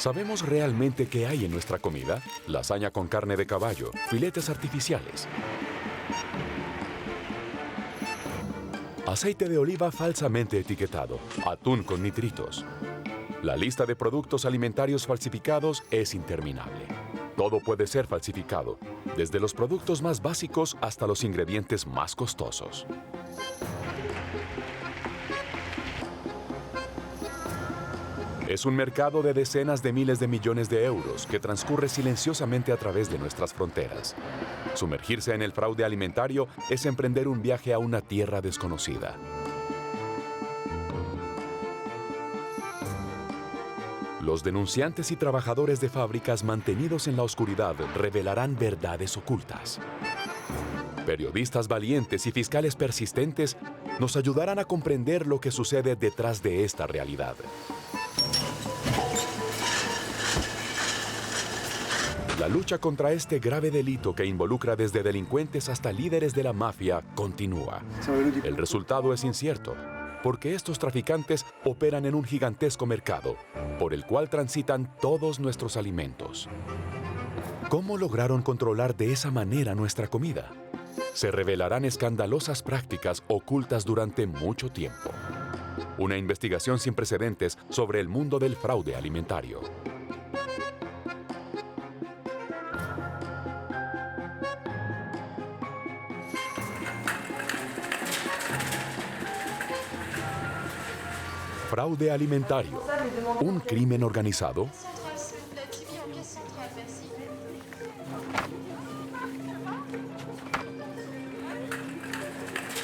¿Sabemos realmente qué hay en nuestra comida? Lasaña con carne de caballo, filetes artificiales, aceite de oliva falsamente etiquetado, atún con nitritos. La lista de productos alimentarios falsificados es interminable. Todo puede ser falsificado, desde los productos más básicos hasta los ingredientes más costosos. Es un mercado de decenas de miles de millones de euros que transcurre silenciosamente a través de nuestras fronteras. Sumergirse en el fraude alimentario es emprender un viaje a una tierra desconocida. Los denunciantes y trabajadores de fábricas mantenidos en la oscuridad revelarán verdades ocultas. Periodistas valientes y fiscales persistentes nos ayudarán a comprender lo que sucede detrás de esta realidad. La lucha contra este grave delito que involucra desde delincuentes hasta líderes de la mafia continúa. El resultado es incierto, porque estos traficantes operan en un gigantesco mercado, por el cual transitan todos nuestros alimentos. ¿Cómo lograron controlar de esa manera nuestra comida? Se revelarán escandalosas prácticas ocultas durante mucho tiempo. Una investigación sin precedentes sobre el mundo del fraude alimentario. Fraude alimentario. ¿Un crimen organizado?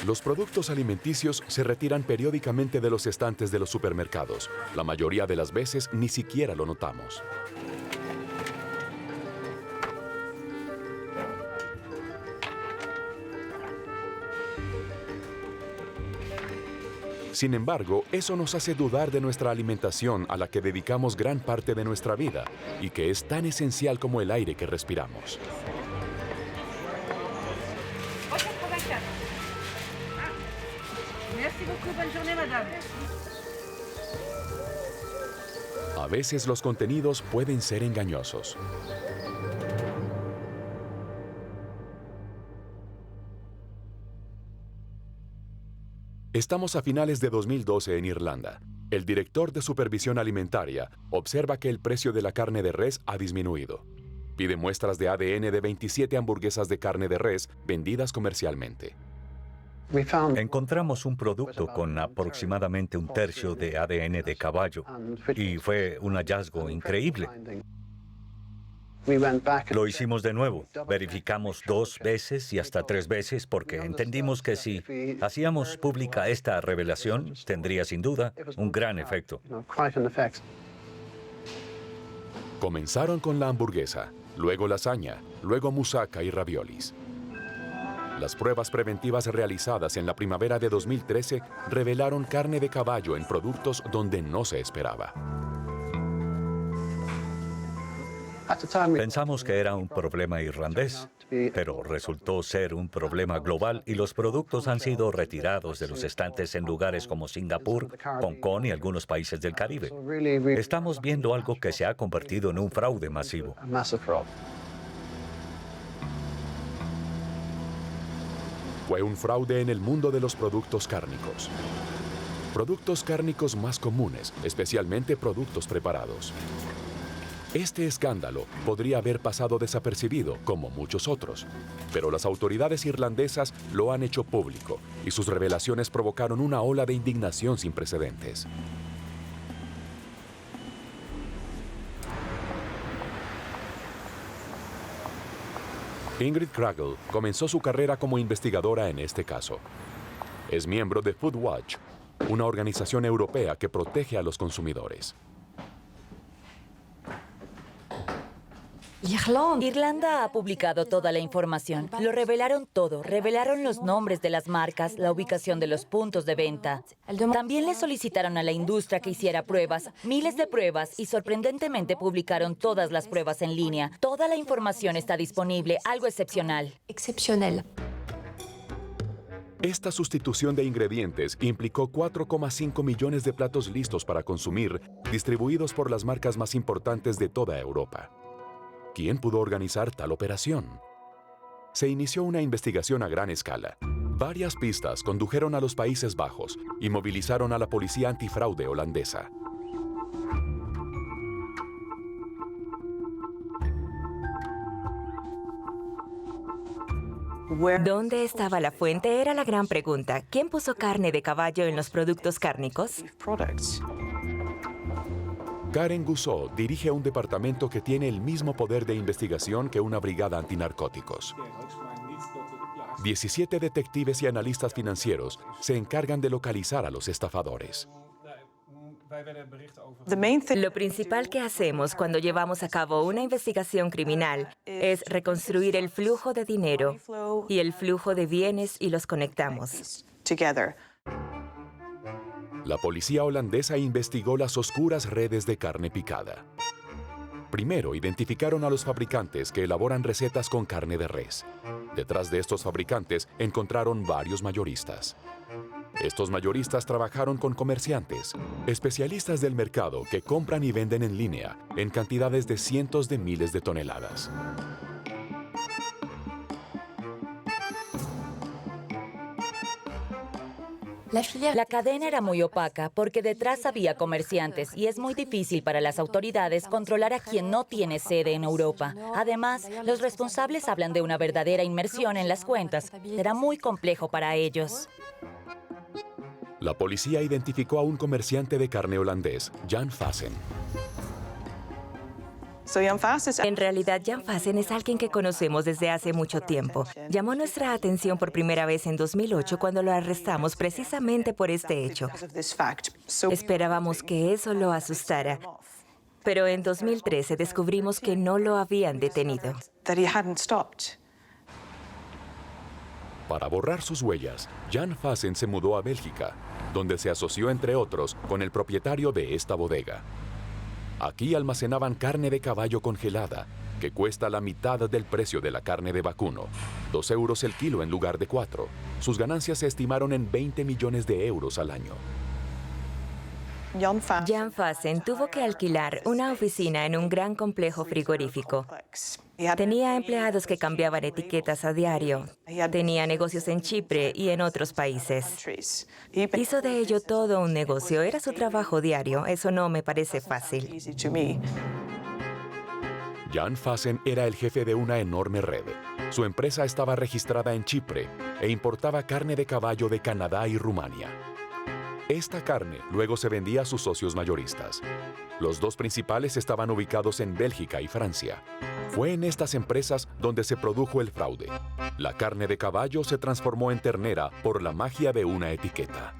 Los productos alimenticios se retiran periódicamente de los estantes de los supermercados. La mayoría de las veces ni siquiera lo notamos. Sin embargo, eso nos hace dudar de nuestra alimentación a la que dedicamos gran parte de nuestra vida y que es tan esencial como el aire que respiramos. A veces los contenidos pueden ser engañosos. Estamos a finales de 2012 en Irlanda. El director de Supervisión Alimentaria observa que el precio de la carne de res ha disminuido. Pide muestras de ADN de 27 hamburguesas de carne de res vendidas comercialmente. Encontramos un producto con aproximadamente un tercio de ADN de caballo y fue un hallazgo increíble. Lo hicimos de nuevo. Verificamos 2 veces y hasta 3 veces porque entendimos que si hacíamos pública esta revelación, tendría sin duda un gran efecto. Comenzaron con la hamburguesa, luego lasaña, luego moussaka y raviolis. Las pruebas preventivas realizadas en la primavera de 2013 revelaron carne de caballo en productos donde no se esperaba. Pensamos que era un problema irlandés, pero resultó ser un problema global y los productos han sido retirados de los estantes en lugares como Singapur, Hong Kong y algunos países del Caribe. Estamos viendo algo que se ha convertido en un fraude masivo. Fue un fraude en el mundo de los productos cárnicos. Productos cárnicos más comunes, especialmente productos preparados. Este escándalo podría haber pasado desapercibido, como muchos otros, pero las autoridades irlandesas lo han hecho público y sus revelaciones provocaron una ola de indignación sin precedentes. Ingrid Kragel comenzó su carrera como investigadora en este caso. Es miembro de Food Watch, una organización europea que protege a los consumidores. Irlanda ha publicado toda la información. Lo revelaron todo. Revelaron los nombres de las marcas, la ubicación de los puntos de venta. También le solicitaron a la industria que hiciera pruebas, miles de pruebas, y sorprendentemente publicaron todas las pruebas en línea. Toda la información está disponible, algo excepcional. Esta sustitución de ingredientes implicó 4,5 millones de platos listos para consumir, distribuidos por las marcas más importantes de toda Europa. ¿Quién pudo organizar tal operación? Se inició una investigación a gran escala. Varias pistas condujeron a los Países Bajos y movilizaron a la policía antifraude holandesa. ¿Dónde estaba la fuente? Era la gran pregunta. ¿Quién puso carne de caballo en los productos cárnicos? Karen Gusseau dirige un departamento que tiene el mismo poder de investigación que una brigada antinarcóticos. 17 detectives y analistas financieros se encargan de localizar a los estafadores. Lo principal que hacemos cuando llevamos a cabo una investigación criminal es reconstruir el flujo de dinero y el flujo de bienes y los conectamos. La policía holandesa investigó las oscuras redes de carne picada. Primero identificaron a los fabricantes que elaboran recetas con carne de res. Detrás de estos fabricantes encontraron varios mayoristas. Estos mayoristas trabajaron con comerciantes, especialistas del mercado que compran y venden en línea en cantidades de cientos de miles de toneladas. La cadena era muy opaca porque detrás había comerciantes y es muy difícil para las autoridades controlar a quien no tiene sede en Europa. Además, los responsables hablan de una verdadera inmersión en las cuentas. Será muy complejo para ellos. La policía identificó a un comerciante de carne holandés, Jan Fassen. En realidad, Jan Fassen es alguien que conocemos desde hace mucho tiempo. Llamó nuestra atención por primera vez en 2008 cuando lo arrestamos precisamente por este hecho. Esperábamos que eso lo asustara, pero en 2013 descubrimos que no lo habían detenido. Para borrar sus huellas, Jan Fassen se mudó a Bélgica, donde se asoció, entre otros, con el propietario de esta bodega. Aquí almacenaban carne de caballo congelada, que cuesta la mitad del precio de la carne de vacuno, 2 euros el kilo en lugar de 4. Sus ganancias se estimaron en 20 millones de euros al año. Jan Fassen tuvo que alquilar una oficina en un gran complejo frigorífico. Tenía empleados que cambiaban etiquetas a diario. Tenía negocios en Chipre y en otros países. Hizo de ello todo un negocio. Era su trabajo diario. Eso no me parece fácil. Jan Fassen era el jefe de una enorme red. Su empresa estaba registrada en Chipre e importaba carne de caballo de Canadá y Rumania. Esta carne luego se vendía a sus socios mayoristas. Los dos principales estaban ubicados en Bélgica y Francia. Fue en estas empresas donde se produjo el fraude. La carne de caballo se transformó en ternera por la magia de una etiqueta.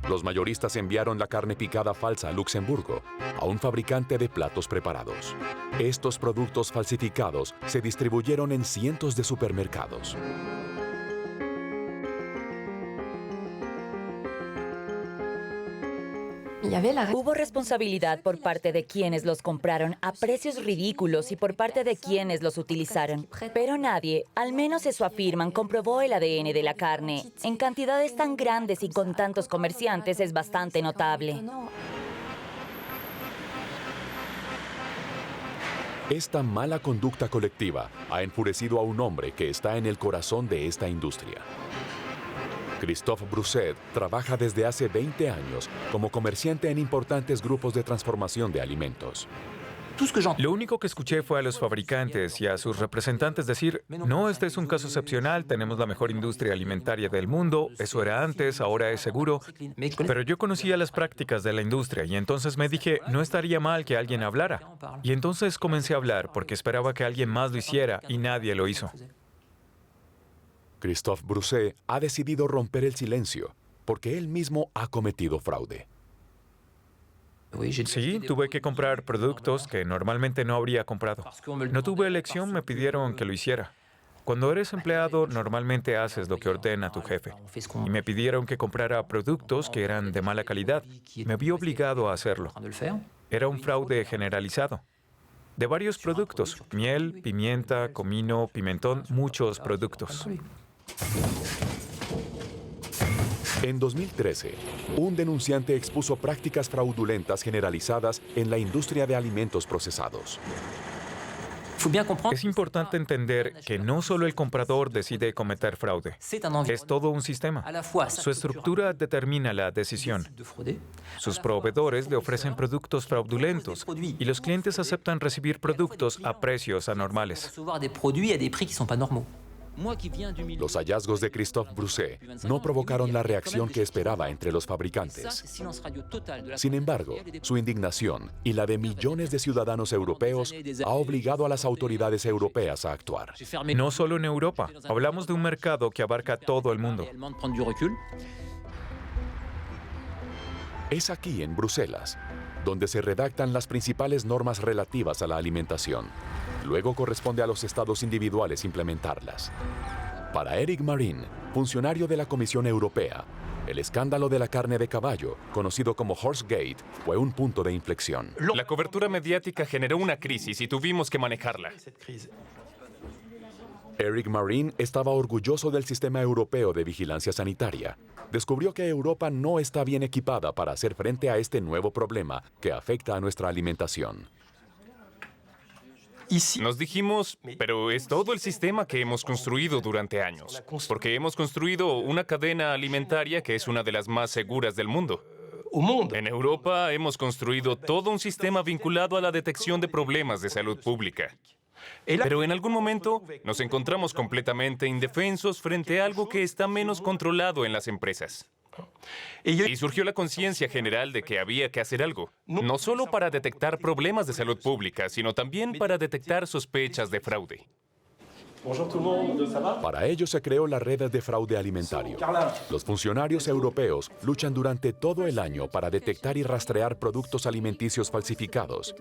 Los mayoristas enviaron la carne picada falsa a Luxemburgo, a un fabricante de platos preparados. Estos productos falsificados se distribuyeron en cientos de supermercados. Hubo responsabilidad por parte de quienes los compraron a precios ridículos y por parte de quienes los utilizaron. Pero nadie, al menos eso afirman, comprobó el ADN de la carne. En cantidades tan grandes y con tantos comerciantes es bastante notable. Esta mala conducta colectiva ha enfurecido a un hombre que está en el corazón de esta industria. Christophe Brousset trabaja desde hace 20 años como comerciante en importantes grupos de transformación de alimentos. Lo único que escuché fue a los fabricantes y a sus representantes decir, no, este es un caso excepcional, tenemos la mejor industria alimentaria del mundo, eso era antes, ahora es seguro. Pero yo conocía las prácticas de la industria y entonces me dije, no estaría mal que alguien hablara. Y entonces comencé a hablar porque esperaba que alguien más lo hiciera y nadie lo hizo. Christophe Brousset ha decidido romper el silencio porque él mismo ha cometido fraude. Sí, tuve que comprar productos que normalmente no habría comprado. No tuve elección, me pidieron que lo hiciera. Cuando eres empleado, normalmente haces lo que ordena tu jefe. Y me pidieron que comprara productos que eran de mala calidad. Me vi obligado a hacerlo. Era un fraude generalizado. De varios productos, miel, pimienta, comino, pimentón, muchos productos. En 2013, un denunciante expuso prácticas fraudulentas generalizadas en la industria de alimentos procesados. Es importante entender que no solo el comprador decide cometer fraude, es todo un sistema. Su estructura determina la decisión. Sus proveedores le ofrecen productos fraudulentos y los clientes aceptan recibir productos a precios anormales. Los hallazgos de Christophe Broussais no provocaron la reacción que esperaba entre los fabricantes. Sin embargo, su indignación y la de millones de ciudadanos europeos ha obligado a las autoridades europeas a actuar. No solo en Europa, hablamos de un mercado que abarca todo el mundo. Es aquí, en Bruselas, donde se redactan las principales normas relativas a la alimentación. Luego corresponde a los estados individuales implementarlas. Para Éric Marin, funcionario de la Comisión Europea, el escándalo de la carne de caballo, conocido como Horsegate, fue un punto de inflexión. La cobertura mediática generó una crisis y tuvimos que manejarla. Éric Marin estaba orgulloso del sistema europeo de vigilancia sanitaria. Descubrió que Europa no está bien equipada para hacer frente a este nuevo problema que afecta a nuestra alimentación. Nos dijimos, pero es todo el sistema que hemos construido durante años, porque hemos construido una cadena alimentaria que es una de las más seguras del mundo. En Europa hemos construido todo un sistema vinculado a la detección de problemas de salud pública. Pero en algún momento nos encontramos completamente indefensos frente a algo que está menos controlado en las empresas. Y surgió la conciencia general de que había que hacer algo, no solo para detectar problemas de salud pública, sino también para detectar sospechas de fraude. Para ello se creó la red de fraude alimentario. Los funcionarios europeos luchan durante todo el año para detectar y rastrear productos alimenticios falsificados.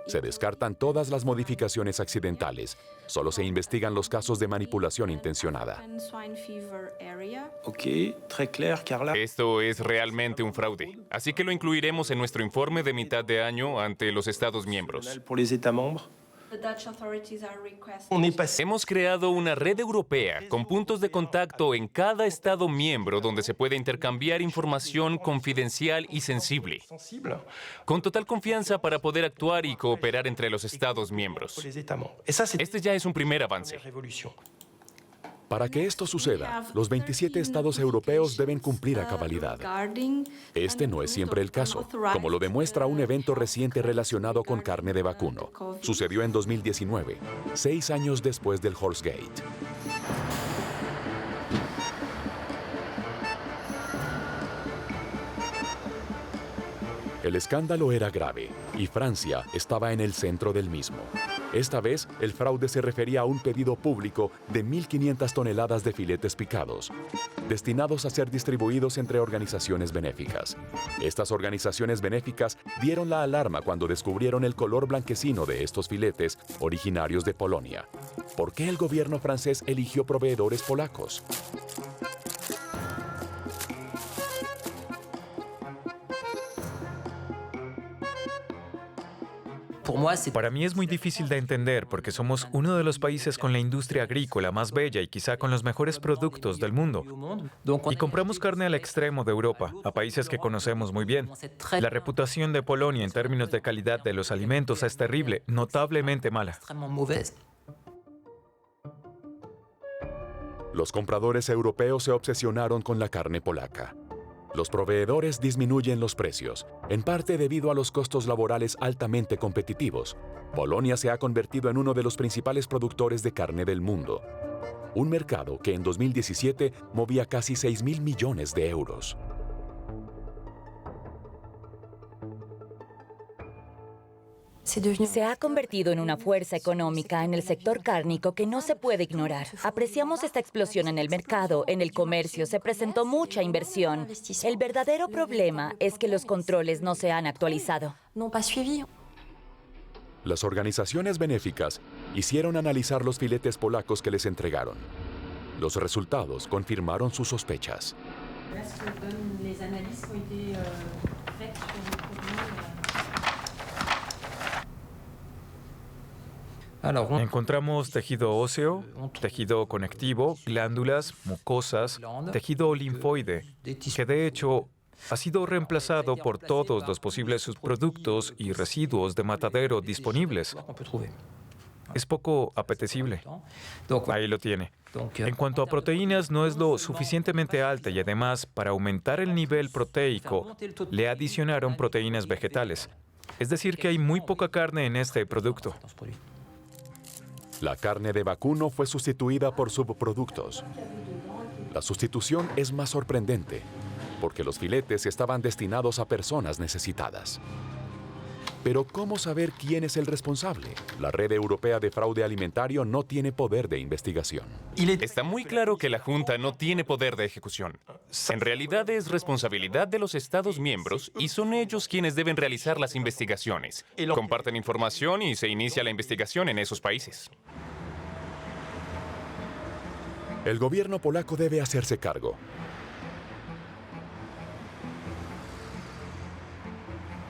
Se descartan todas las modificaciones accidentales. Solo se investigan los casos de manipulación intencionada. Esto es realmente un fraude, así que lo incluiremos en nuestro informe de mitad de año ante los Estados miembros. Hemos creado una red europea con puntos de contacto en cada Estado miembro donde se puede intercambiar información confidencial y sensible, con total confianza para poder actuar y cooperar entre los Estados miembros. Este ya es un primer avance. Para que esto suceda, los 27 estados europeos deben cumplir a cabalidad. Este no es siempre el caso, como lo demuestra un evento reciente relacionado con carne de vacuno. Sucedió en 2019, 6 años después del Horsegate. El escándalo era grave y Francia estaba en el centro del mismo. Esta vez, el fraude se refería a un pedido público de 1.500 toneladas de filetes picados, destinados a ser distribuidos entre organizaciones benéficas. Estas organizaciones benéficas dieron la alarma cuando descubrieron el color blanquecino de estos filetes originarios de Polonia. ¿Por qué el gobierno francés eligió proveedores polacos? Para mí es muy difícil de entender porque somos uno de los países con la industria agrícola más bella y quizá con los mejores productos del mundo. Y compramos carne al extremo de Europa, a países que conocemos muy bien. La reputación de Polonia en términos de calidad de los alimentos es terrible, notablemente mala. Los compradores europeos se obsesionaron con la carne polaca. Los proveedores disminuyen los precios, en parte debido a los costos laborales altamente competitivos. Polonia se ha convertido en uno de los principales productores de carne del mundo. Un mercado que en 2017 movía casi 6.000 millones de euros. Se ha convertido en una fuerza económica en el sector cárnico que no se puede ignorar. Apreciamos esta explosión en el mercado, en el comercio, se presentó mucha inversión. El verdadero problema es que los controles no se han actualizado. Las organizaciones benéficas hicieron analizar los filetes polacos que les entregaron. Los resultados confirmaron sus sospechas. Encontramos tejido óseo, tejido conectivo, glándulas, mucosas, tejido linfoide, que de hecho ha sido reemplazado por todos los posibles subproductos y residuos de matadero disponibles. Es poco apetecible. Ahí lo tiene. En cuanto a proteínas, no es lo suficientemente alta y además, para aumentar el nivel proteico, le adicionaron proteínas vegetales. Es decir, que hay muy poca carne en este producto. La carne de vacuno fue sustituida por subproductos. La sustitución es más sorprendente, porque los filetes estaban destinados a personas necesitadas. Pero ¿cómo saber quién es el responsable? La Red Europea de Fraude Alimentario no tiene poder de investigación. Está muy claro que la Junta no tiene poder de ejecución. En realidad es responsabilidad de los Estados miembros y son ellos quienes deben realizar las investigaciones. Comparten información y se inicia la investigación en esos países. El gobierno polaco debe hacerse cargo.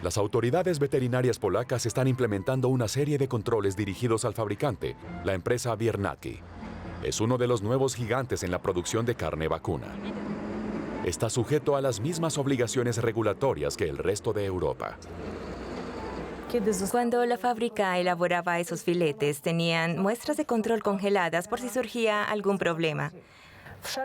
Las autoridades veterinarias polacas están implementando una serie de controles dirigidos al fabricante, la empresa Biernacki. Es uno de los nuevos gigantes en la producción de carne vacuna. Está sujeto a las mismas obligaciones regulatorias que el resto de Europa. Cuando la fábrica elaboraba esos filetes, tenían muestras de control congeladas por si surgía algún problema.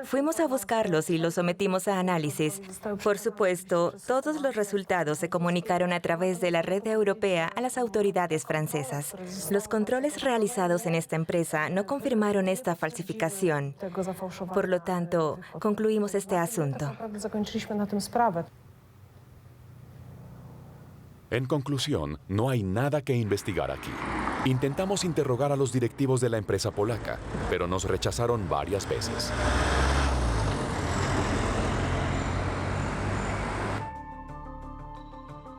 Fuimos a buscarlos y los sometimos a análisis. Por supuesto, todos los resultados se comunicaron a través de la red europea a las autoridades francesas. Los controles realizados en esta empresa no confirmaron esta falsificación. Por lo tanto, concluimos este asunto. En conclusión, no hay nada que investigar aquí. Intentamos interrogar a los directivos de la empresa polaca, pero nos rechazaron varias veces.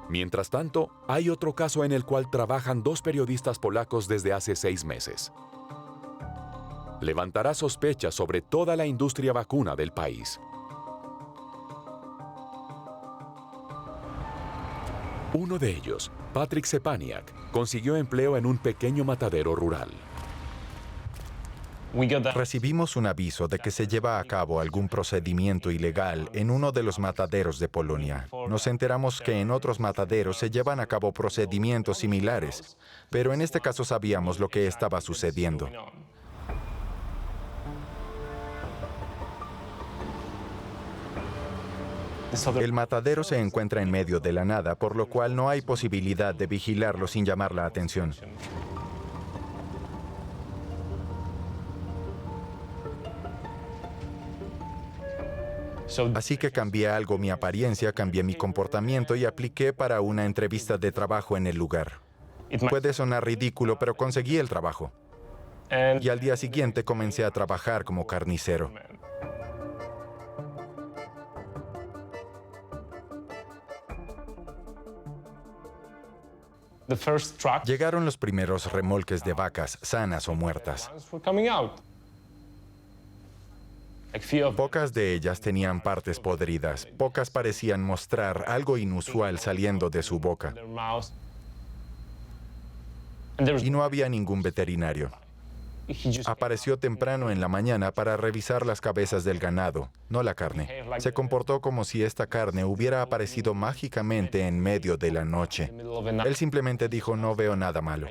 Mientras tanto, hay otro caso en el cual trabajan dos periodistas polacos desde hace 6 meses. Levantará sospechas sobre toda la industria vacuna del país. Uno de ellos, Patrick Sepaniak, consiguió empleo en un pequeño matadero rural. Recibimos un aviso de que se lleva a cabo algún procedimiento ilegal en uno de los mataderos de Polonia. Nos enteramos que en otros mataderos se llevan a cabo procedimientos similares, pero en este caso sabíamos lo que estaba sucediendo. El matadero se encuentra en medio de la nada, por lo cual no hay posibilidad de vigilarlo sin llamar la atención. Así que cambié algo mi apariencia, cambié mi comportamiento y apliqué para una entrevista de trabajo en el lugar. Puede sonar ridículo, pero conseguí el trabajo. Y al día siguiente comencé a trabajar como carnicero. Llegaron los primeros remolques de vacas, sanas o muertas. Pocas de ellas tenían partes podridas, pocas parecían mostrar algo inusual saliendo de su boca. Y no había ningún veterinario. Apareció temprano en la mañana para revisar las cabezas del ganado, no la carne. Se comportó como si esta carne hubiera aparecido mágicamente en medio de la noche. Él simplemente dijo, no veo nada malo.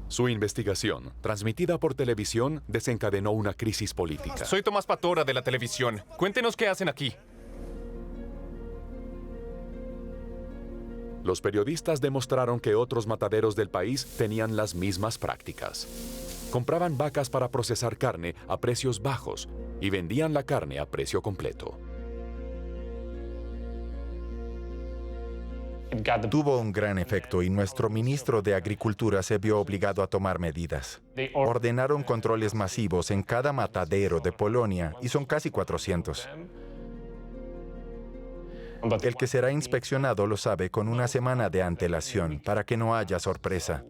Su investigación, transmitida por televisión, desencadenó una crisis política. Soy Tomás Patora de la televisión. Cuéntenos qué hacen aquí. Los periodistas demostraron que otros mataderos del país tenían las mismas prácticas. Compraban vacas para procesar carne a precios bajos y vendían la carne a precio completo. Tuvo un gran efecto y nuestro ministro de Agricultura se vio obligado a tomar medidas. Ordenaron controles masivos en cada matadero de Polonia y son casi 400. El que será inspeccionado lo sabe con una semana de antelación para que no haya sorpresa.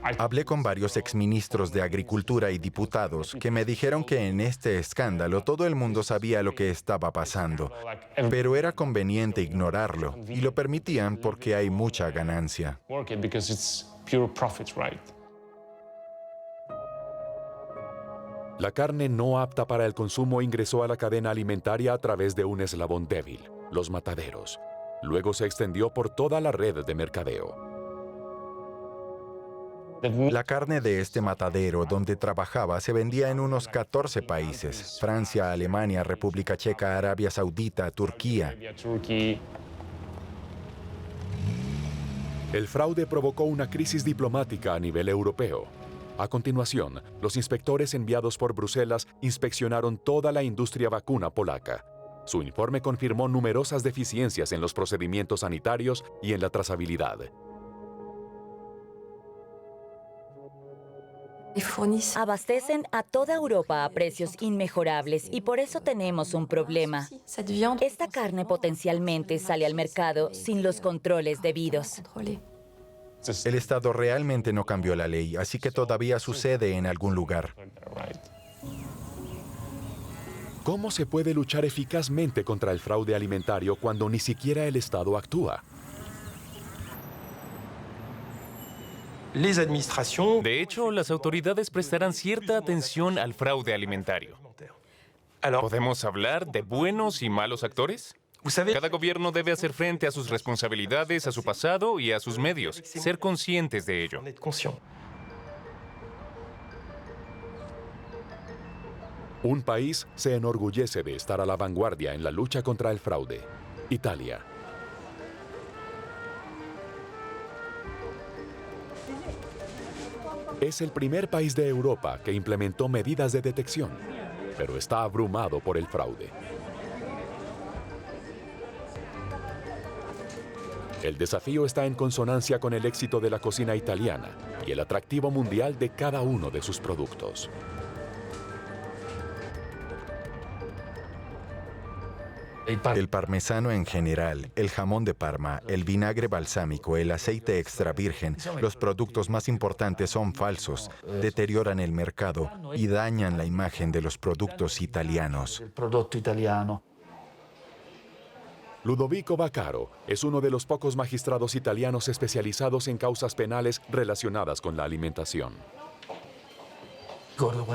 Hablé con varios exministros de Agricultura y diputados que me dijeron que en este escándalo todo el mundo sabía lo que estaba pasando, pero era conveniente ignorarlo y lo permitían porque hay mucha ganancia. La carne no apta para el consumo ingresó a la cadena alimentaria a través de un eslabón débil, los mataderos. Luego se extendió por toda la red de mercadeo. La carne de este matadero donde trabajaba se vendía en unos 14 países: Francia, Alemania, República Checa, Arabia Saudita, Turquía. El fraude provocó una crisis diplomática a nivel europeo. A continuación, los inspectores enviados por Bruselas inspeccionaron toda la industria vacuna polaca. Su informe confirmó numerosas deficiencias en los procedimientos sanitarios y en la trazabilidad. Abastecen a toda Europa a precios inmejorables y por eso tenemos un problema. Esta carne potencialmente sale al mercado sin los controles debidos. El Estado realmente no cambió la ley, así que todavía sucede en algún lugar. ¿Cómo se puede luchar eficazmente contra el fraude alimentario cuando ni siquiera el Estado actúa? De hecho, las autoridades prestarán cierta atención al fraude alimentario. ¿Podemos hablar de buenos y malos actores? Cada gobierno debe hacer frente a sus responsabilidades, a su pasado y a sus medios, ser conscientes de ello. Un país se enorgullece de estar a la vanguardia en la lucha contra el fraude: Italia. Es el primer país de Europa que implementó medidas de detección, pero está abrumado por el fraude. El desafío está en consonancia con el éxito de la cocina italiana y el atractivo mundial de cada uno de sus productos. El parmesano en general, el jamón de Parma, el vinagre balsámico, el aceite extra virgen, los productos más importantes son falsos, deterioran el mercado y dañan la imagen de los productos italianos. Ludovico Vaccaro es uno de los pocos magistrados italianos especializados en causas penales relacionadas con la alimentación.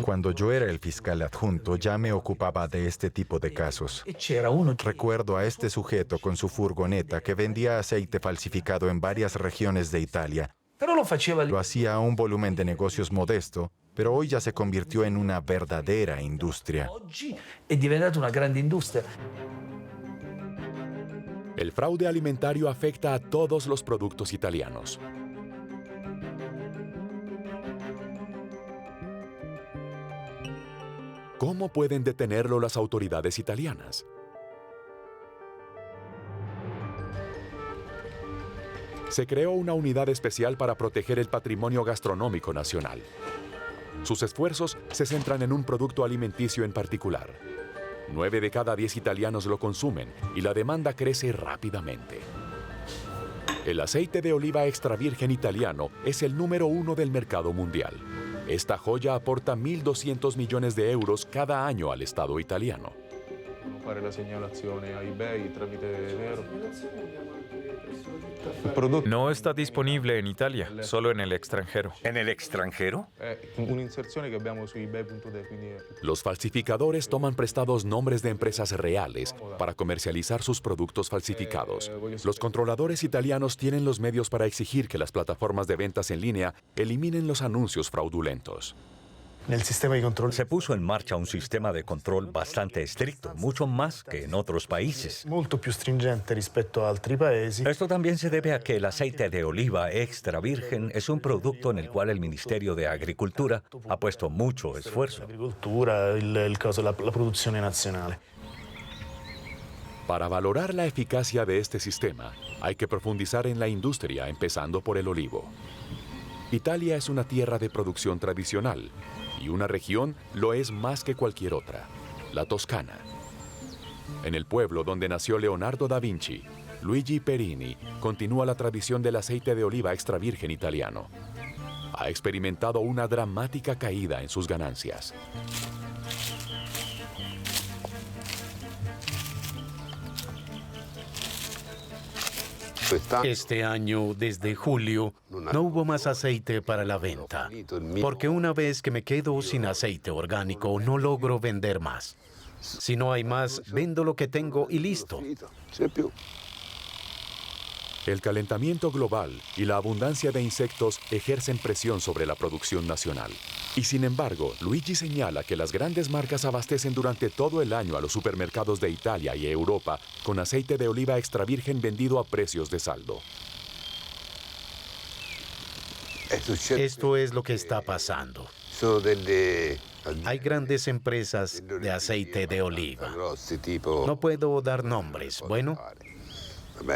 Cuando yo era el fiscal adjunto, ya me ocupaba de este tipo de casos. Recuerdo a este sujeto con su furgoneta que vendía aceite falsificado en varias regiones de Italia. Lo hacía a un volumen de negocios modesto, pero hoy ya se convirtió en una verdadera industria. El fraude alimentario afecta a todos los productos italianos. ¿Cómo pueden detenerlo las autoridades italianas? Se creó una unidad especial para proteger el patrimonio gastronómico nacional. Sus esfuerzos se centran en un producto alimenticio en particular. 9 de cada 10 italianos lo consumen y la demanda crece rápidamente. El aceite de oliva extra virgen italiano es el número 1 del mercado mundial. Esta joya aporta 1.200 millones de euros cada año al Estado italiano. No está disponible en Italia, solo en el extranjero. ¿En el extranjero? Los falsificadores toman prestados nombres de empresas reales para comercializar sus productos falsificados. Los controladores italianos tienen los medios para exigir que las plataformas de ventas en línea eliminen los anuncios fraudulentos. Se puso en marcha un sistema de control bastante estricto, mucho más que en otros países. Esto también se debe a que el aceite de oliva extra virgen es un producto en el cual el Ministerio de Agricultura ha puesto mucho esfuerzo. Para valorar la eficacia de este sistema, hay que profundizar en la industria, empezando por el olivo. Italia es una tierra de producción tradicional, y una región lo es más que cualquier otra, la Toscana. En el pueblo donde nació Leonardo da Vinci, Luigi Perini continúa la tradición del aceite de oliva extra virgen italiano. ha experimentado una dramática caída en sus ganancias. Este año, desde julio, no hubo más aceite para la venta, porque una vez que me quedo sin aceite orgánico, no logro vender más. Si no hay más, vendo lo que tengo y listo. El calentamiento global y la abundancia de insectos ejercen presión sobre la producción nacional. Y sin embargo, Luigi señala que las grandes marcas abastecen durante todo el año a los supermercados de Italia y Europa con aceite de oliva extra virgen vendido a precios de saldo. Esto es lo que está pasando. Hay grandes empresas de aceite de oliva. No puedo dar nombres, bueno.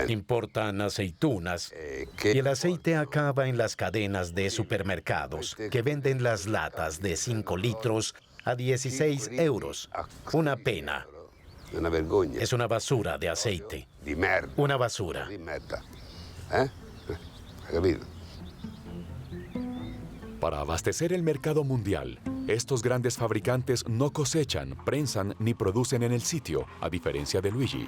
Importan aceitunas y el aceite acaba en las cadenas de supermercados que venden las latas de 5 litros a 16 euros. Una pena. Es una basura de aceite. Una basura. Para abastecer el mercado mundial, estos grandes fabricantes no cosechan, prensan ni producen en el sitio, a diferencia de Luigi.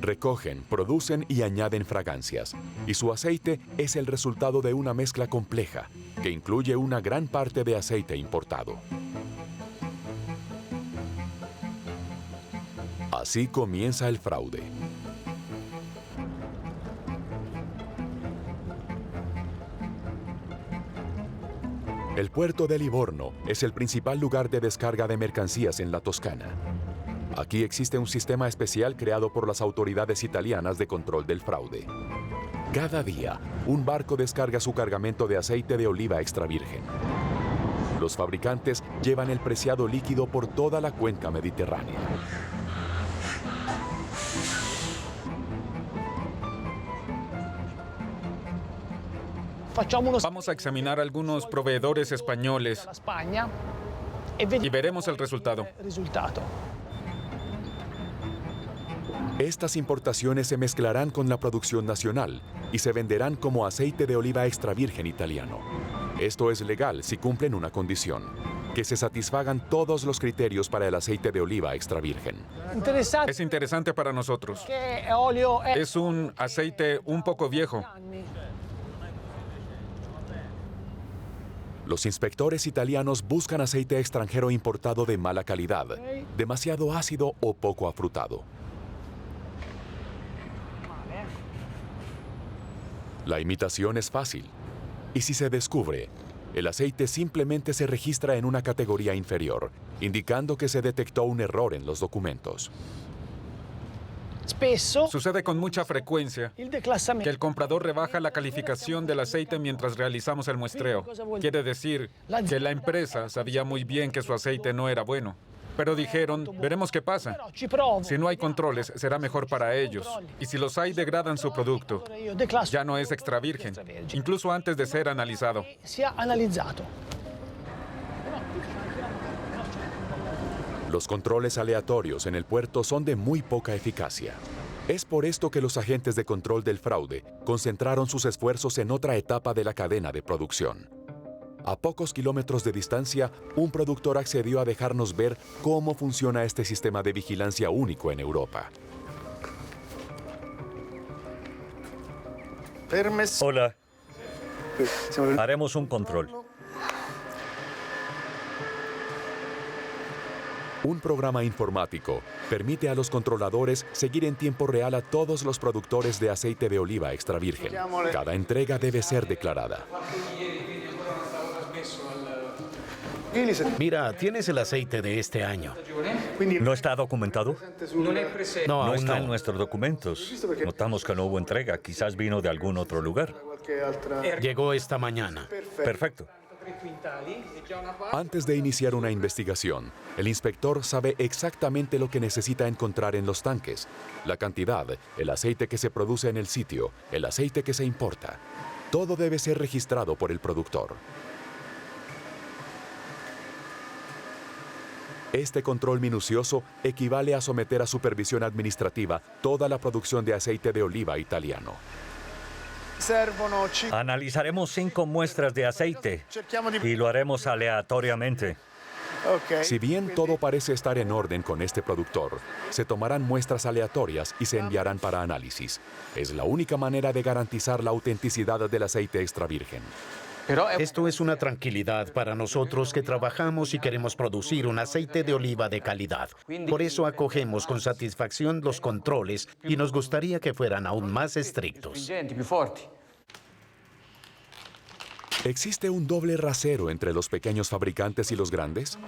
Recogen, producen y añaden fragancias, y su aceite es el resultado de una mezcla compleja, que incluye una gran parte de aceite importado. Así comienza el fraude. El puerto de Livorno es el principal lugar de descarga de mercancías en la Toscana. Aquí existe un sistema especial creado por las autoridades italianas de control del fraude. Cada día, un barco descarga su cargamento de aceite de oliva extra virgen. Los fabricantes llevan el preciado líquido por toda la cuenca mediterránea. Vamos a examinar algunos proveedores españoles y veremos el resultado. Estas importaciones se mezclarán con la producción nacional y se venderán como aceite de oliva extra virgen italiano. Esto es legal si cumplen una condición: que se satisfagan todos los criterios para el aceite de oliva extra virgen. Es interesante para nosotros. Es un aceite un poco viejo. Los inspectores italianos buscan aceite extranjero importado de mala calidad, demasiado ácido o poco afrutado. La imitación es fácil, y si se descubre, el aceite simplemente se registra en una categoría inferior, indicando que se detectó un error en los documentos. Sucede con mucha frecuencia que el comprador rebaja la calificación del aceite mientras realizamos el muestreo. Quiere decir que la empresa sabía muy bien que su aceite no era bueno, pero dijeron, veremos qué pasa. Si no hay controles, será mejor para ellos. Y si los hay, degradan su producto. Ya no es extra virgen, incluso antes de ser analizado. Los controles aleatorios en el puerto son de muy poca eficacia. Es por esto que los agentes de control del fraude concentraron sus esfuerzos en otra etapa de la cadena de producción. A pocos kilómetros de distancia, un productor accedió a dejarnos ver cómo funciona este sistema de vigilancia único en Europa. Hola. Haremos un control. Un programa informático permite a los controladores seguir en tiempo real a todos los productores de aceite de oliva extra virgen. Cada entrega debe ser declarada. Mira, tienes el aceite de este año. ¿No está documentado? No, No aún está no. en nuestros documentos. Notamos que no hubo entrega. Quizás vino de algún otro lugar. Llegó esta mañana. Perfecto. Antes de iniciar una investigación, el inspector sabe exactamente lo que necesita encontrar en los tanques: la cantidad, el aceite que se produce en el sitio, el aceite que se importa. Todo debe ser registrado por el productor. Este control minucioso equivale a someter a supervisión administrativa toda la producción de aceite de oliva italiano. Analizaremos 5 muestras de aceite y lo haremos aleatoriamente. Si bien todo parece estar en orden con este productor, se tomarán muestras aleatorias y se enviarán para análisis. Es la única manera de garantizar la autenticidad del aceite extra virgen. Esto es una tranquilidad para nosotros que trabajamos y queremos producir un aceite de oliva de calidad. Por eso acogemos con satisfacción los controles y nos gustaría que fueran aún más estrictos. ¿Existe un doble rasero entre los pequeños fabricantes y los grandes?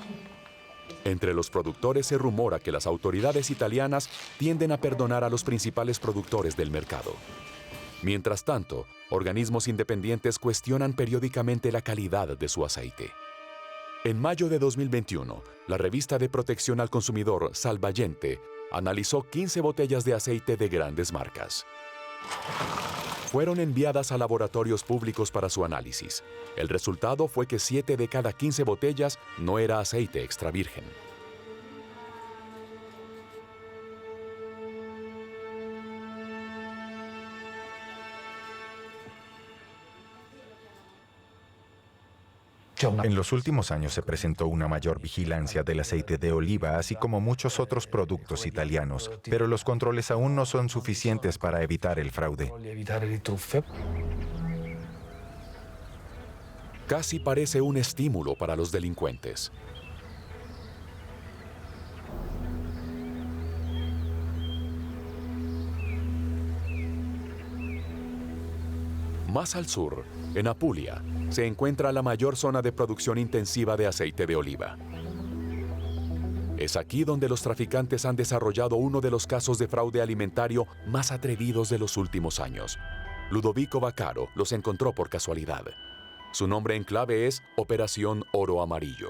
Entre los productores se rumora que las autoridades italianas tienden a perdonar a los principales productores del mercado. Mientras tanto, organismos independientes cuestionan periódicamente la calidad de su aceite. En mayo de 2021, la revista de protección al consumidor Salvagente analizó 15 botellas de aceite de grandes marcas. Fueron enviadas a laboratorios públicos para su análisis. El resultado fue que 7 de cada 15 botellas no era aceite extra virgen. En los últimos años se presentó una mayor vigilancia del aceite de oliva, así como muchos otros productos italianos, pero los controles aún no son suficientes para evitar el fraude. Casi parece un estímulo para los delincuentes. Más al sur, en Apulia, se encuentra la mayor zona de producción intensiva de aceite de oliva. Es aquí donde los traficantes han desarrollado uno de los casos de fraude alimentario más atrevidos de los últimos años. Ludovico Vaccaro los encontró por casualidad. Su nombre en clave es Operación Oro Amarillo.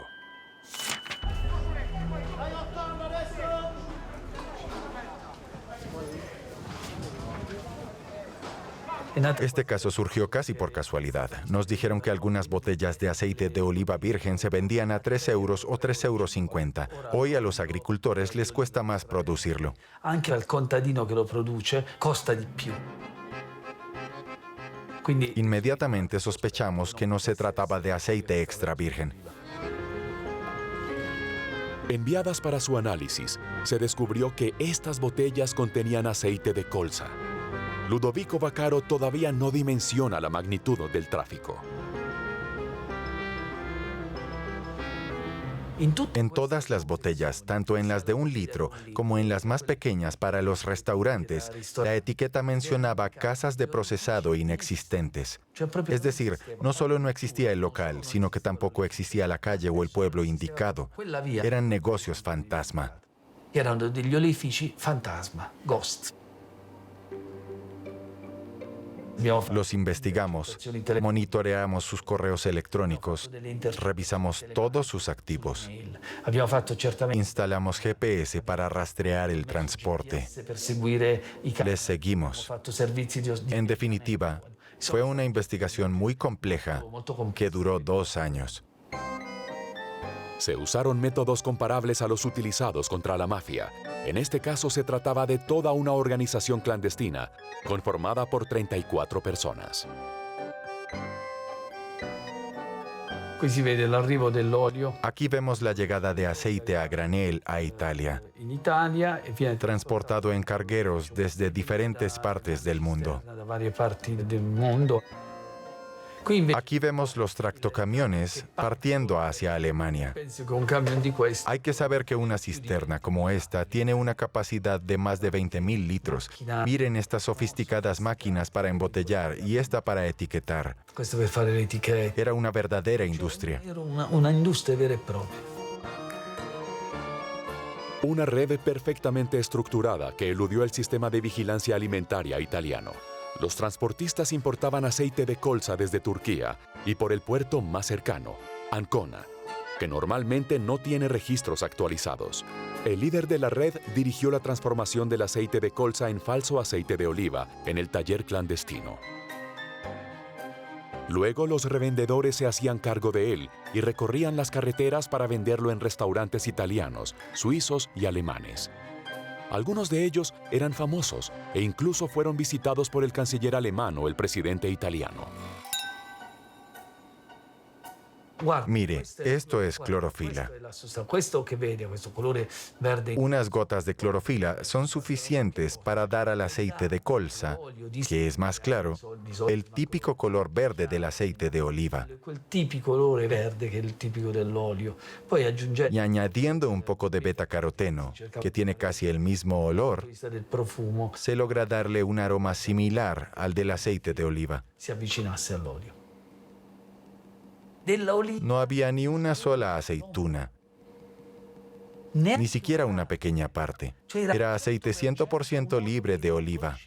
Este caso surgió casi por casualidad. Nos dijeron que algunas botellas de aceite de oliva virgen se vendían a 3 euros o 3,50 €. Hoy a los agricultores les cuesta más producirlo. Anche al contadino que lo produce costa di più. Inmediatamente sospechamos que no se trataba de aceite extra virgen. Enviadas para su análisis, se descubrió que estas botellas contenían aceite de colza. Ludovico Vaccaro todavía no dimensiona la magnitud del tráfico. En todas las botellas, tanto en las de 1 litro como en las más pequeñas para los restaurantes, la etiqueta mencionaba casas de procesado inexistentes. Es decir, no solo no existía el local, sino que tampoco existía la calle o el pueblo indicado. Eran negocios fantasma. Erano degli olifici fantasma, ghost. Los investigamos, monitoreamos sus correos electrónicos, revisamos todos sus activos. Instalamos GPS para rastrear el transporte. Les seguimos. En definitiva, fue una investigación muy compleja que duró 2 años. Se usaron métodos comparables a los utilizados contra la mafia. En este caso se trataba de toda una organización clandestina, conformada por 34 personas. Aquí vemos la llegada de aceite a granel a Italia, transportado en cargueros desde diferentes partes del mundo. Aquí vemos los tractocamiones partiendo hacia Alemania. Hay que saber que una cisterna como esta tiene una capacidad de más de 20.000 litros. Miren estas sofisticadas máquinas para embotellar y esta para etiquetar. Era una verdadera industria. Una red perfectamente estructurada que eludió el sistema de vigilancia alimentaria italiano. Los transportistas importaban aceite de colza desde Turquía y por el puerto más cercano, Ancona, que normalmente no tiene registros actualizados. El líder de la red dirigió la transformación del aceite de colza en falso aceite de oliva en el taller clandestino. Luego los revendedores se hacían cargo de él y recorrían las carreteras para venderlo en restaurantes italianos, suizos y alemanes. Algunos de ellos eran famosos e incluso fueron visitados por el canciller alemán o el presidente italiano. Mire, esto es clorofila. Unas gotas de clorofila son suficientes para dar al aceite de colza, que es más claro, el típico color verde del aceite de oliva. Y añadiendo un poco de betacaroteno, que tiene casi el mismo olor, se logra darle un aroma similar al del aceite de oliva. No había ni una sola aceituna, ni siquiera una pequeña parte. Era aceite 100% libre de oliva.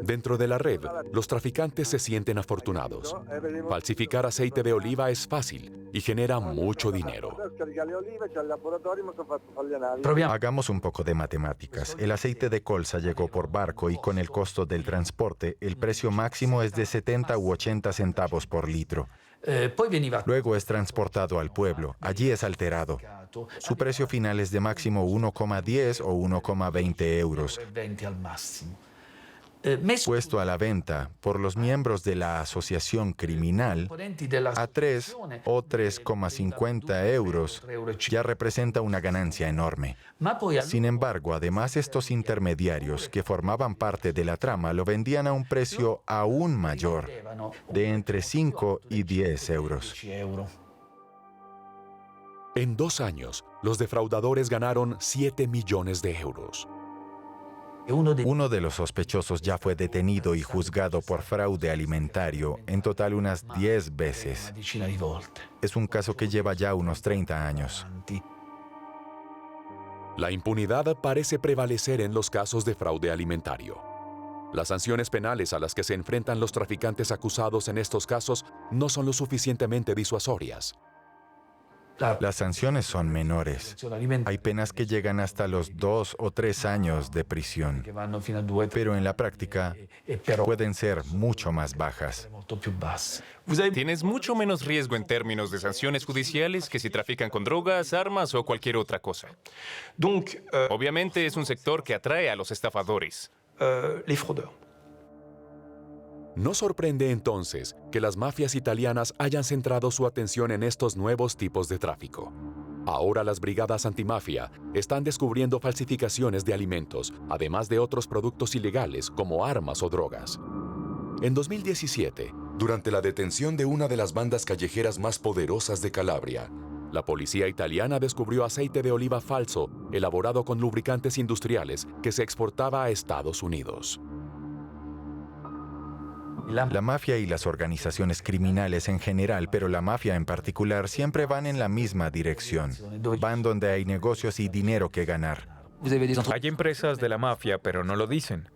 Dentro de la red, los traficantes se sienten afortunados. Falsificar aceite de oliva es fácil y genera mucho dinero. Hagamos un poco de matemáticas. El aceite de colza llegó por barco y con el costo del transporte, el precio máximo es de 70 u 80 centavos por litro. Luego es transportado al pueblo. Allí es alterado. Su precio final es de máximo 1,10 o 1,20 euros. Puesto a la venta por los miembros de la asociación criminal a 3 o 3,50 euros, ya representa una ganancia enorme. Sin embargo, además estos intermediarios que formaban parte de la trama lo vendían a un precio aún mayor, de entre 5 y 10 euros. En 2 años, los defraudadores ganaron 7 millones de euros. Uno de los sospechosos ya fue detenido y juzgado por fraude alimentario, en total unas 10 veces. Es un caso que lleva ya unos 30 años. La impunidad parece prevalecer en los casos de fraude alimentario. Las sanciones penales a las que se enfrentan los traficantes acusados en estos casos no son lo suficientemente disuasorias. Las sanciones son menores. Hay penas que llegan hasta los 2 o 3 años de prisión, pero en la práctica pueden ser mucho más bajas. Tienes mucho menos riesgo en términos de sanciones judiciales que si trafican con drogas, armas o cualquier otra cosa. Obviamente es un sector que atrae a los estafadores. No sorprende entonces que las mafias italianas hayan centrado su atención en estos nuevos tipos de tráfico. Ahora las brigadas antimafia están descubriendo falsificaciones de alimentos, además de otros productos ilegales como armas o drogas. En 2017, durante la detención de una de las bandas callejeras más poderosas de Calabria, la policía italiana descubrió aceite de oliva falso elaborado con lubricantes industriales que se exportaba a Estados Unidos. La mafia y las organizaciones criminales en general, pero la mafia en particular, siempre van en la misma dirección. Van donde hay negocios y dinero que ganar. Hay empresas de la mafia, pero no lo dicen.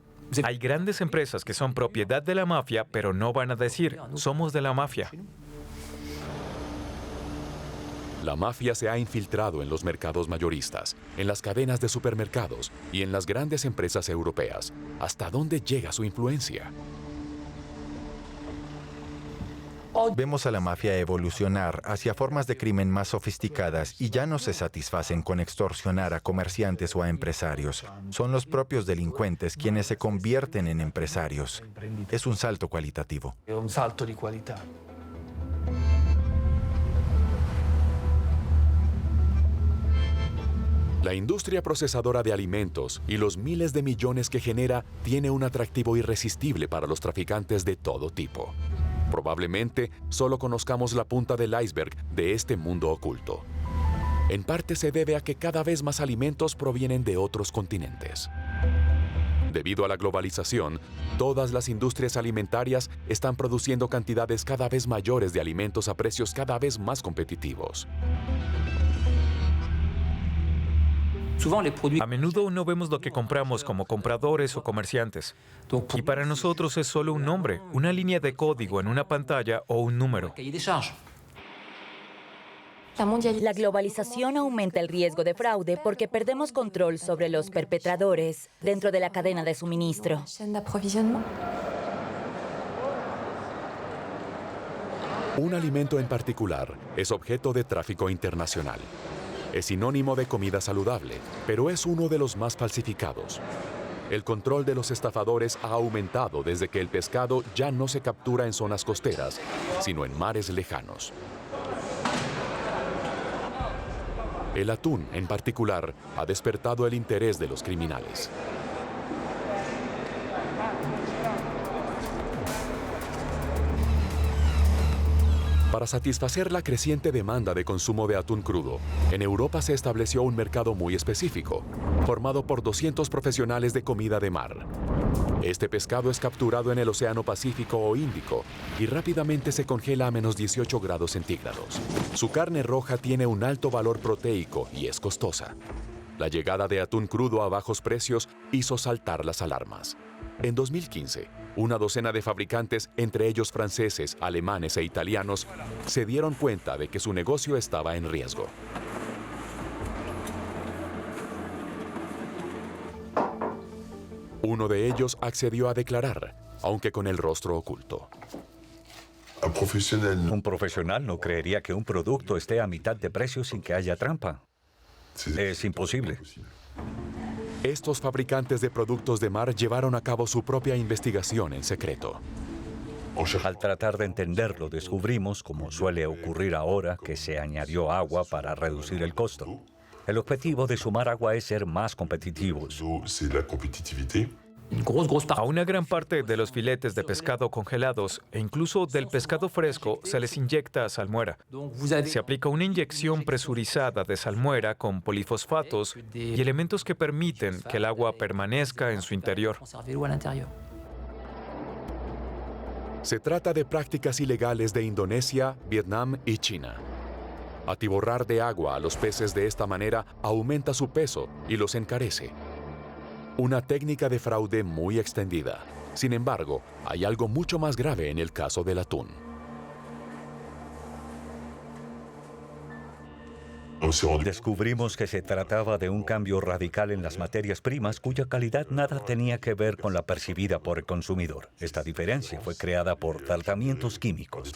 Hay grandes empresas que son propiedad de la mafia, pero no van a decir, somos de la mafia. La mafia se ha infiltrado en los mercados mayoristas, en las cadenas de supermercados y en las grandes empresas europeas. ¿Hasta dónde llega su influencia? Vemos a la mafia evolucionar hacia formas de crimen más sofisticadas y ya no se satisfacen con extorsionar a comerciantes o a empresarios. Son los propios delincuentes quienes se convierten en empresarios. Es un salto cualitativo. La industria procesadora de alimentos y los miles de millones que genera tiene un atractivo irresistible para los traficantes de todo tipo. Probablemente solo conozcamos la punta del iceberg de este mundo oculto. En parte se debe a que cada vez más alimentos provienen de otros continentes. Debido a la globalización, todas las industrias alimentarias están produciendo cantidades cada vez mayores de alimentos a precios cada vez más competitivos. A menudo no vemos lo que compramos como compradores o comerciantes. Y para nosotros es solo un nombre, una línea de código en una pantalla o un número. La globalización aumenta el riesgo de fraude porque perdemos control sobre los perpetradores dentro de la cadena de suministro. Un alimento en particular es objeto de tráfico internacional. Es sinónimo de comida saludable, pero es uno de los más falsificados. El control de los estafadores ha aumentado desde que el pescado ya no se captura en zonas costeras, sino en mares lejanos. El atún, en particular, ha despertado el interés de los criminales. Para satisfacer la creciente demanda de consumo de atún crudo, en Europa se estableció un mercado muy específico, formado por 200 profesionales de comida de mar. Este pescado es capturado en el Océano Pacífico o Índico y rápidamente se congela a menos 18 grados centígrados. Su carne roja tiene un alto valor proteico y es costosa. La llegada de atún crudo a bajos precios hizo saltar las alarmas. En 2015, una docena de fabricantes, entre ellos franceses, alemanes e italianos, se dieron cuenta de que su negocio estaba en riesgo. Uno de ellos accedió a declarar, aunque con el rostro oculto. Un profesional no creería que un producto esté a mitad de precio sin que haya trampa. Es imposible. Estos fabricantes de productos de mar llevaron a cabo su propia investigación en secreto. Al tratar de entenderlo, descubrimos, como suele ocurrir ahora, que se añadió agua para reducir el costo. El objetivo de sumar agua es ser más competitivos. A una gran parte de los filetes de pescado congelados e incluso del pescado fresco se les inyecta salmuera. Se aplica una inyección presurizada de salmuera con polifosfatos y elementos que permiten que el agua permanezca en su interior. Se trata de prácticas ilegales de Indonesia, Vietnam y China. Atiborrar de agua a los peces de esta manera aumenta su peso y los encarece. Una técnica de fraude muy extendida. Sin embargo, hay algo mucho más grave en el caso del atún. Descubrimos que se trataba de un cambio radical en las materias primas cuya calidad nada tenía que ver con la percibida por el consumidor. Esta diferencia fue creada por tratamientos químicos.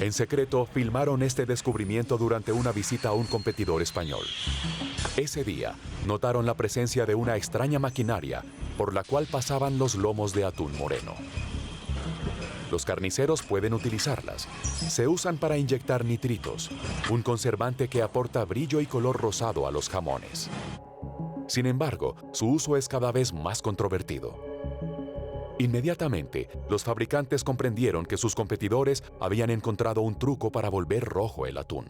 En secreto, filmaron este descubrimiento durante una visita a un competidor español. Ese día, notaron la presencia de una extraña maquinaria por la cual pasaban los lomos de atún moreno. Los carniceros pueden utilizarlas. Se usan para inyectar nitritos, un conservante que aporta brillo y color rosado a los jamones. Sin embargo, su uso es cada vez más controvertido. Inmediatamente, los fabricantes comprendieron que sus competidores habían encontrado un truco para volver rojo el atún.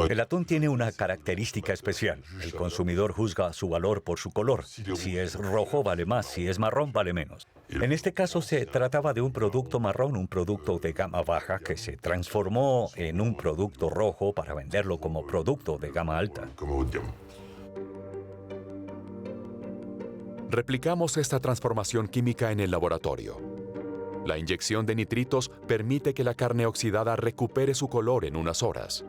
El atún tiene una característica especial. El consumidor juzga su valor por su color. Si es rojo, vale más. Si es marrón, vale menos. En este caso se trataba de un producto marrón, un producto de gama baja que se transformó en un producto rojo para venderlo como producto de gama alta. Replicamos esta transformación química en el laboratorio. La inyección de nitritos permite que la carne oxidada recupere su color en unas horas.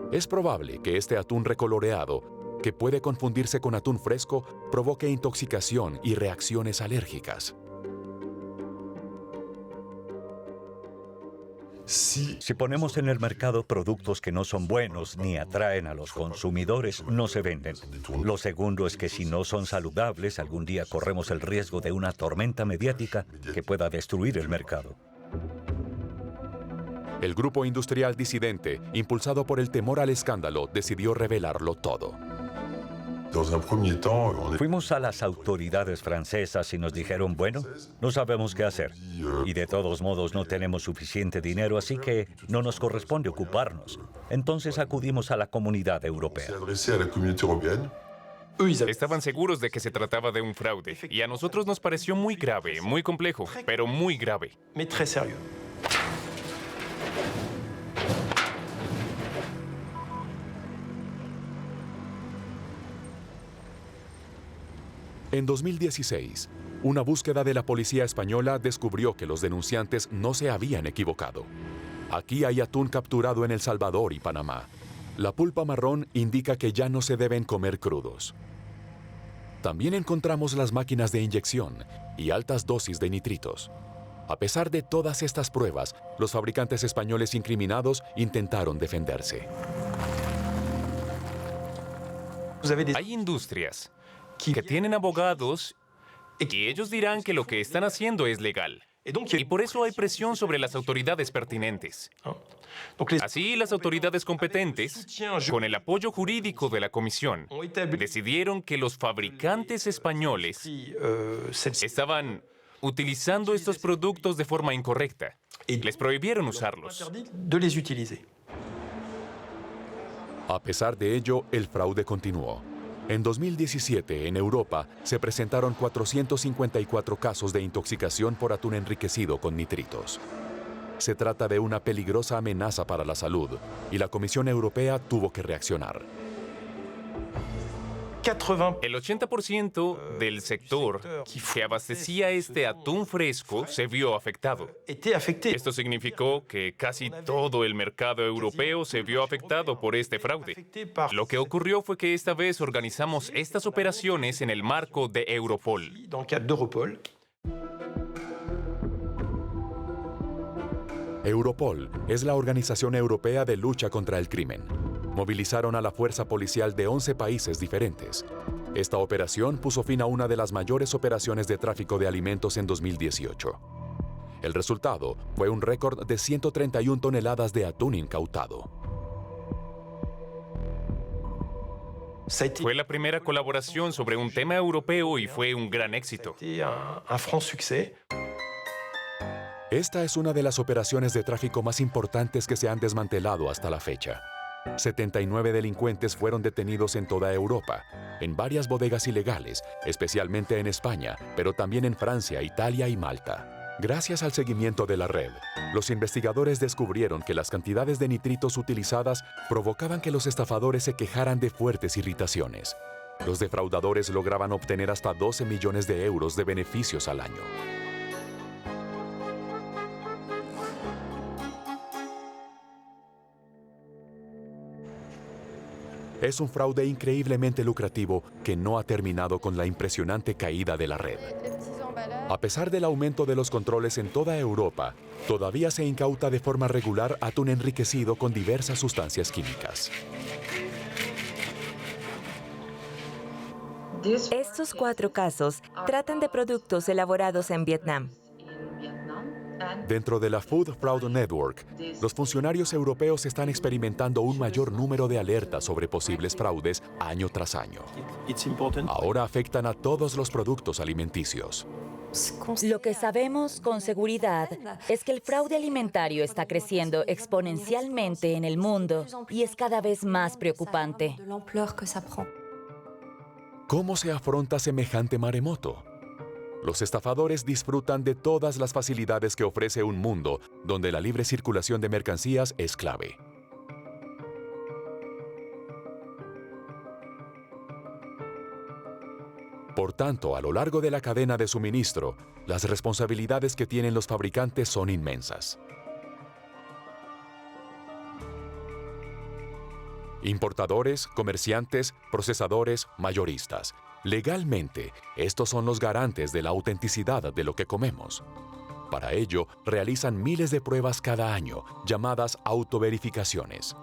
Es probable que este atún recoloreado, que puede confundirse con atún fresco, provoque intoxicación y reacciones alérgicas. Si ponemos en el mercado productos que no son buenos ni atraen a los consumidores, no se venden. Lo segundo es que si no son saludables, algún día corremos el riesgo de una tormenta mediática que pueda destruir el mercado. El grupo industrial disidente, impulsado por el temor al escándalo, decidió revelarlo todo. Fuimos a las autoridades francesas y nos dijeron, bueno, no sabemos qué hacer. Y de todos modos no tenemos suficiente dinero, así que no nos corresponde ocuparnos. Entonces acudimos a la Comunidad Europea. Estaban seguros de que se trataba de un fraude, y a nosotros nos pareció muy grave, muy complejo, pero muy grave. En 2016, una búsqueda de la policía española descubrió que los denunciantes no se habían equivocado. Aquí hay atún capturado en El Salvador y Panamá. La pulpa marrón indica que ya no se deben comer crudos. También encontramos las máquinas de inyección y altas dosis de nitritos. A pesar de todas estas pruebas, los fabricantes españoles incriminados intentaron defenderse. Hay industrias que tienen abogados y ellos dirán que lo que están haciendo es legal. Y por eso hay presión sobre las autoridades pertinentes. Así, las autoridades competentes, con el apoyo jurídico de la Comisión, decidieron que los fabricantes españoles estaban utilizando estos productos de forma incorrecta. Les prohibieron usarlos. A pesar de ello, el fraude continuó. En 2017, en Europa, se presentaron 454 casos de intoxicación por atún enriquecido con nitritos. Se trata de una peligrosa amenaza para la salud, y la Comisión Europea tuvo que reaccionar. El 80% del sector que abastecía este atún fresco se vio afectado. Esto significó que casi todo el mercado europeo se vio afectado por este fraude. Lo que ocurrió fue que esta vez organizamos estas operaciones en el marco de Europol. Europol es la Organización Europea de Lucha contra el Crimen. Movilizaron a la fuerza policial de 11 países diferentes. Esta operación puso fin a una de las mayores operaciones de tráfico de alimentos en 2018. El resultado fue un récord de 131 toneladas de atún incautado. Fue la primera colaboración sobre un tema europeo y fue un gran éxito. Esta es una de las operaciones de tráfico más importantes que se han desmantelado hasta la fecha. 79 delincuentes fueron detenidos en toda Europa, en varias bodegas ilegales, especialmente en España, pero también en Francia, Italia y Malta. Gracias al seguimiento de la red, los investigadores descubrieron que las cantidades de nitritos utilizadas provocaban que los estafadores se quejaran de fuertes irritaciones. Los defraudadores lograban obtener hasta 12 millones de euros de beneficios al año. Es un fraude increíblemente lucrativo que no ha terminado con la impresionante caída de la red. A pesar del aumento de los controles en toda Europa, todavía se incauta de forma regular atún enriquecido con diversas sustancias químicas. Estos 4 casos tratan de productos elaborados en Vietnam. Dentro de la Food Fraud Network, los funcionarios europeos están experimentando un mayor número de alertas sobre posibles fraudes año tras año. Ahora afectan a todos los productos alimenticios. Lo que sabemos con seguridad es que el fraude alimentario está creciendo exponencialmente en el mundo y es cada vez más preocupante. ¿Cómo se afronta semejante maremoto? Los estafadores disfrutan de todas las facilidades que ofrece un mundo donde la libre circulación de mercancías es clave. Por tanto, a lo largo de la cadena de suministro, las responsabilidades que tienen los fabricantes son inmensas. Importadores, comerciantes, procesadores, mayoristas. Legalmente, estos son los garantes de la autenticidad de lo que comemos. Para ello, realizan miles de pruebas cada año, llamadas autoverificaciones.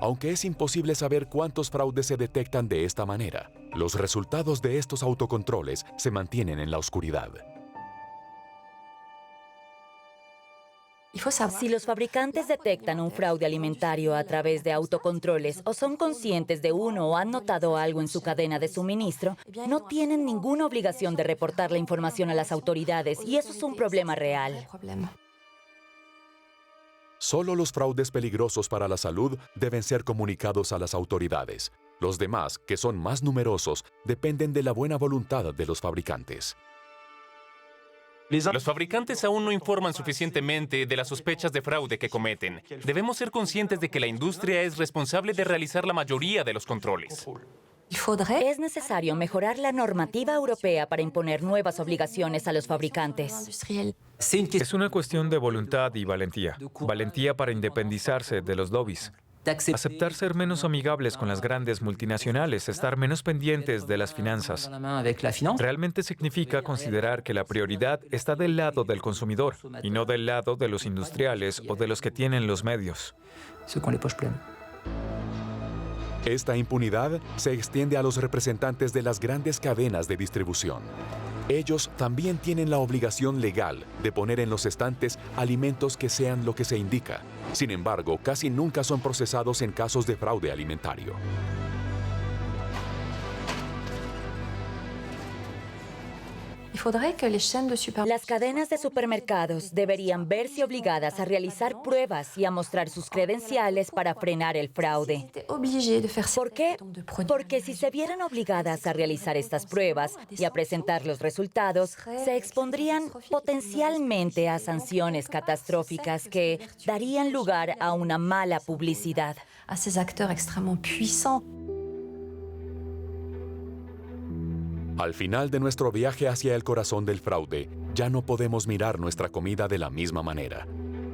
Aunque es imposible saber cuántos fraudes se detectan de esta manera, los resultados de estos autocontroles se mantienen en la oscuridad. Si los fabricantes detectan un fraude alimentario a través de autocontroles o son conscientes de uno o han notado algo en su cadena de suministro, no tienen ninguna obligación de reportar la información a las autoridades y eso es un problema real. Solo los fraudes peligrosos para la salud deben ser comunicados a las autoridades. Los demás, que son más numerosos, dependen de la buena voluntad de los fabricantes. Los fabricantes aún no informan suficientemente de las sospechas de fraude que cometen. Debemos ser conscientes de que la industria es responsable de realizar la mayoría de los controles. Es necesario mejorar la normativa europea para imponer nuevas obligaciones a los fabricantes. Es una cuestión de voluntad y valentía. Valentía para independizarse de los lobbies. Aceptar ser menos amigables con las grandes multinacionales, estar menos pendientes de las finanzas. Realmente significa considerar que la prioridad está del lado del consumidor y no del lado de los industriales o de los que tienen los medios. Esta impunidad se extiende a los representantes de las grandes cadenas de distribución. Ellos también tienen la obligación legal de poner en los estantes alimentos que sean lo que se indica. Sin embargo, casi nunca son procesados en casos de fraude alimentario. Las cadenas de supermercados deberían verse obligadas a realizar pruebas y a mostrar sus credenciales para frenar el fraude. ¿Por qué? Porque si se vieran obligadas a realizar estas pruebas y a presentar los resultados, se expondrían potencialmente a sanciones catastróficas que darían lugar a una mala publicidad. Al final de nuestro viaje hacia el corazón del fraude, ya no podemos mirar nuestra comida de la misma manera.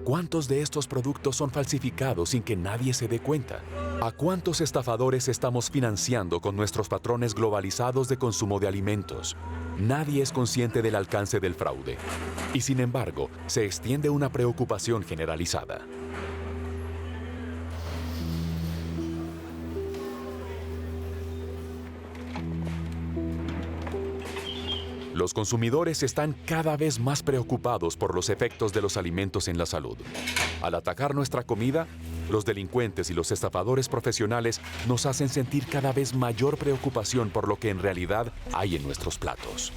¿Cuántos de estos productos son falsificados sin que nadie se dé cuenta? ¿A cuántos estafadores estamos financiando con nuestros patrones globalizados de consumo de alimentos? Nadie es consciente del alcance del fraude. Y sin embargo, se extiende una preocupación generalizada. Los consumidores están cada vez más preocupados por los efectos de los alimentos en la salud. Al atacar nuestra comida, los delincuentes y los estafadores profesionales nos hacen sentir cada vez mayor preocupación por lo que en realidad hay en nuestros platos.